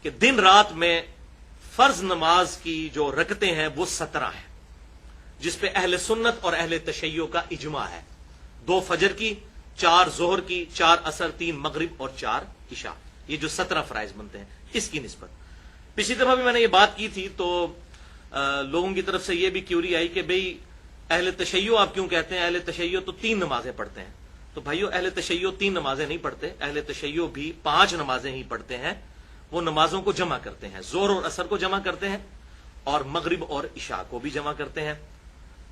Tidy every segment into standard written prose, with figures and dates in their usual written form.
کہ دن رات میں فرض نماز کی جو رکعتیں ہیں وہ 17 ہیں، جس پہ اہل سنت اور اہل تشیع کا اجماع ہے۔ 2 فجر کی، 4 ظہر کی، 4 عصر، 3 مغرب اور 4 عشاء، یہ جو 17 فرائض بنتے ہیں اس کی نسبت۔ پچھلی دفعہ بھی میں نے یہ بات کی تھی تو لوگوں کی طرف سے یہ بھی کیوری آئی کہ بھئی اہل تشیع آپ کیوں کہتے ہیں؟ اہل تشیع تو 3 نمازیں پڑھتے ہیں۔ تو بھائیو، اہل تشیع 3 نمازیں نہیں پڑھتے، اہل تشیع بھی 5 نمازیں ہی پڑھتے ہیں۔ وہ نمازوں کو جمع کرتے ہیں، ظہر اور عصر کو جمع کرتے ہیں اور مغرب اور عشاء کو بھی جمع کرتے ہیں۔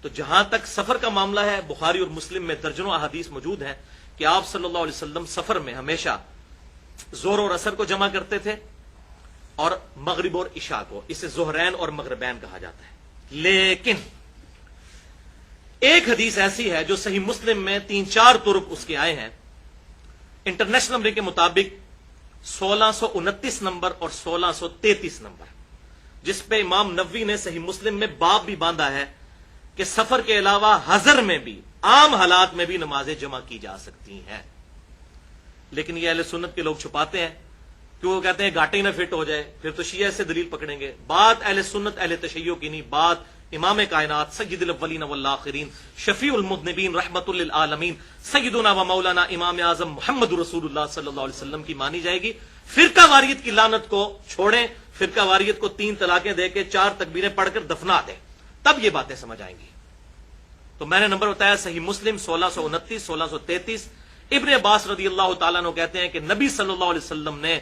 تو جہاں تک سفر کا معاملہ ہے، بخاری اور مسلم میں درجنوں احادیث موجود ہیں کہ آپ صلی اللہ علیہ وسلم سفر میں ہمیشہ ظہر اور عصر کو جمع کرتے تھے اور مغرب اور عشاء کو، اسے ظہرین اور مغربین کہا جاتا ہے۔ لیکن ایک حدیث ایسی ہے جو صحیح مسلم میں 3-4 طرق اس کے آئے ہیں، انٹرنیشنل نمبر کے مطابق 1629 نمبر اور 1633 نمبر، جس پہ امام نووی نے صحیح مسلم میں باب بھی باندھا ہے کہ سفر کے علاوہ حضر میں بھی، عام حالات میں بھی نمازیں جمع کی جا سکتی ہیں۔ لیکن یہ اہل سنت کے لوگ چھپاتے ہیں کہ وہ کہتے ہیں گھاٹے ہی نہ فٹ ہو جائے، پھر تو شیعہ سے دلیل پکڑیں گے۔ بات اہل سنت اہل تشیع کی نہیں، بات امام کائنات سید الاولین والآخرین شفیع المذنبین رحمت للعالمین سیدنا و مولانا امام اعظم محمد رسول اللہ صلی اللہ علیہ وسلم کی مانی جائے گی۔ فرقہ واریت کی لعنت کو چھوڑیں، فرقہ واریت کو 3 طلاقیں دے کے 4 تکبیریں پڑھ کر دفنا دیں، تب یہ باتیں سمجھ آئیں گی۔ تو میں نے نمبر بتایا صحیح مسلم 1629 1633۔ ابن عباس رضی اللہ تعالیٰ عنہ کہتے ہیں کہ نبی صلی اللہ علیہ وسلم نے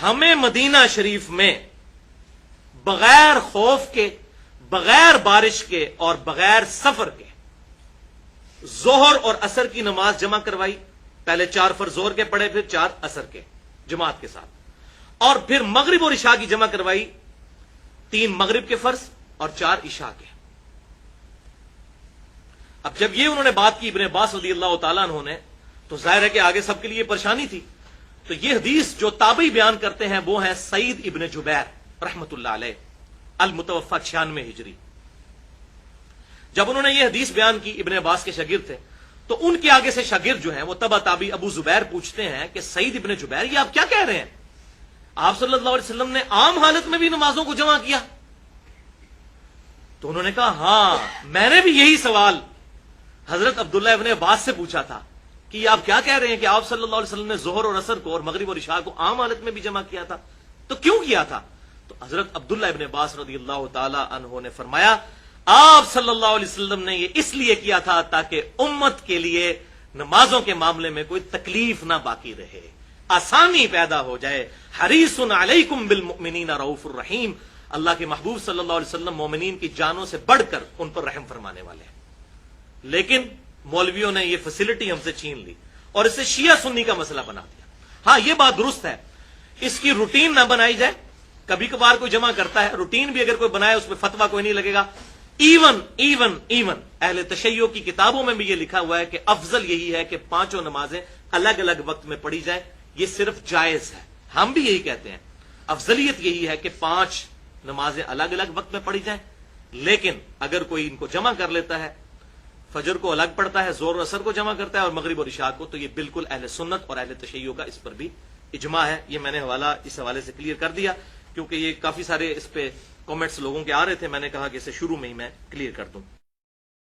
ہمیں مدینہ شریف میں بغیر خوف کے، بغیر بارش کے اور بغیر سفر کے ظہر اور عصر کی نماز جمع کروائی۔ پہلے 4 فرض ظہر کے پڑھے، پھر 4 عصر کے جماعت کے ساتھ، اور پھر مغرب اور عشاء کی جمع کروائی، 3 مغرب کے فرض اور 4 عشاء کے۔ اب جب یہ انہوں نے بات کی ابن عباس رضی اللہ تعالیٰ عنہ نے، تو ظاہر ہے کہ آگے سب کے لیے پریشانی تھی۔ تو یہ حدیث جو تابعی بیان کرتے ہیں وہ ہیں سعید ابن جبیر رحمت اللہ علیہ، المتوفی 96 ہجری۔ جب انہوں نے یہ حدیث بیان کی، ابن عباس کے شاگرد تھے، تو ان کے آگے سے شاگرد جو ہیں وہ تبع تابعی ابو زبیر پوچھتے ہیں کہ سعید ابن جبیر یہ آپ کیا کہہ رہے ہیں؟ آپ صلی اللہ علیہ وسلم نے عام حالت میں بھی نمازوں کو جمع کیا؟ تو انہوں نے کہا ہاں، میں نے بھی یہی سوال حضرت عبداللہ ابن عباس سے پوچھا تھا کہ یہ آپ کیا کہہ رہے ہیں کہ آپ صلی اللہ علیہ وسلم نے ظہر اور عصر کو اور مغرب اور عشاء کو عام حالت میں بھی جمع کیا تھا، تو کیوں کیا تھا؟ تو حضرت عبداللہ ابن عباس رضی اللہ تعالی عنہ نے فرمایا آپ صلی اللہ علیہ وسلم نے یہ اس لیے کیا تھا تاکہ امت کے لیے نمازوں کے معاملے میں کوئی تکلیف نہ باقی رہے، آسانی پیدا ہو جائے۔ حریص علیکم بالمؤمنین رؤوف الرحیم، اللہ کے محبوب صلی اللہ علیہ وسلم مومنین کی جانوں سے بڑھ کر ان پر رحم فرمانے والے ہیں۔ لیکن مولویوں نے یہ فیسلٹی ہم سے چھین لی اور اسے شیعہ سنی کا مسئلہ بنا دیا۔ ہاں یہ بات درست ہے، اس کی روٹین نہ بنائی جائے، کبھی کبھار کوئی جمع کرتا ہے، روٹین بھی اگر کوئی بنائے اس میں فتویٰ کوئی نہیں لگے گا۔ ایون اہل تشیع کی کتابوں میں بھی یہ لکھا ہوا ہے کہ افضل یہی ہے کہ 5 نمازیں الگ الگ وقت میں پڑھی جائیں، یہ صرف جائز ہے، ہم بھی یہی کہتے ہیں، افضلیت یہی ہے کہ 5 نمازیں الگ الگ وقت میں پڑھی جائیں۔ لیکن اگر کوئی ان کو جمع کر لیتا ہے، فجر کو الگ پڑھتا ہے، ظہر و عصر کو جمع کرتا ہے اور مغرب اور عشاء کو، تو یہ بالکل اہل سنت اور اہل تشیع کا اس پر بھی اجماع ہے۔ یہ میں نے حوالہ اس حوالے سے کلیئر کر دیا کیونکہ یہ کافی سارے اس پہ کامنٹس لوگوں کے آ رہے تھے، میں نے کہا کہ اسے شروع میں ہی میں کلیئر کر دوں۔